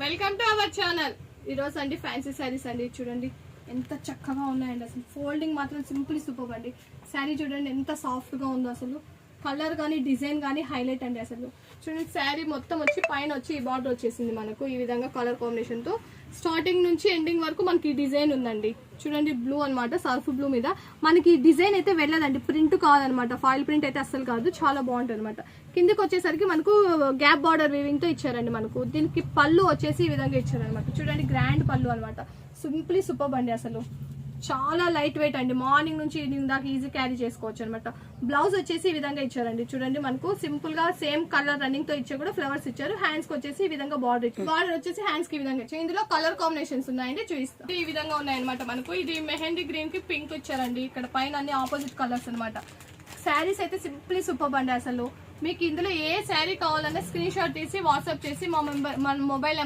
Welcome to our channel. ఈరోజు అండి fancy saris అండి. చూడండి ఎంత చక్కగా ఉన్నాయండి. అసలు ఫోల్డింగ్ మాత్రం సింపుల్ సూపర్ అండి. శారీ చూడండి ఎంత సాఫ్ట్ గా ఉందో. అసలు కలర్ కానీ డిజైన్ కానీ హైలైట్ అండి. అసలు చూడండి శారీ మొత్తం వచ్చి పైన వచ్చి ఈ బార్డర్ వచ్చేసింది మనకు ఈ విధంగా కలర్ కాంబినేషన్ తో. స్టార్టింగ్ నుంచి ఎండింగ్ వరకు మనకి డిజైన్ ఉందండి. చూడండి బ్లూ అనమాట, సర్ఫ్ బ్లూ మీద మనకి డిజైన్ అయితే వెళ్ళదండి, ప్రింట్ కాదనమాట. ఫాయిల్ ప్రింట్ అయితే అస్సలు కాదు, చాలా బాగుంటుంది అనమాట. కిందికి వచ్చేసరికి మనకు గ్యాప్ బార్డర్ వీవింగ్ తో ఇచ్చారండి. మనకు దీనికి పళ్ళు వచ్చేసి ఈ విధంగా ఇచ్చారనమాట. చూడండి గ్రాండ్ పళ్ళు అనమాట. సింప్లీ సూపర్ అండి. అసలు చాలా లైట్ వెయిట్ అండి. మార్నింగ్ నుంచి ఈవినింగ్ దాకా ఈజీ క్యారీ చేసుకోవచ్చు అనమాట. బ్లౌజ్ వచ్చేసి ఈ విధంగా ఇచ్చారండి. చూడండి మనకు సింపుల్ గా సేమ్ కలర్ రన్నింగ్ తో ఇచ్చే కూడా ఫ్లవర్స్ ఇచ్చారు. హ్యాండ్స్ కి వచ్చేసి ఈ విధంగా బార్డర్ ఇచ్చారు. బార్డర్ వచ్చేసి హ్యాండ్స్ కి ఈ విధంగా ఇచ్చారు. ఇందులో కలర్ కాంబినేషన్స్ ఉన్నాయండి, చూపిస్తాం. ఈ విధంగా ఉన్నాయన్నమాట. మనకు ఇది మెహందీ గ్రీన్ కి పింక్ ఇచ్చారండి. ఇక్కడ పైన అన్ని ఆపోజిట్ కలర్స్ అనమాట. శారీస్ అయితే సింప్లీ సూపర్ అండి. అసలు మీకు ఇందులో ఏ శారీ కావాలన్నా స్క్రీన్ షాట్ తీసి వాట్సాప్ చేసి మా మొబైల్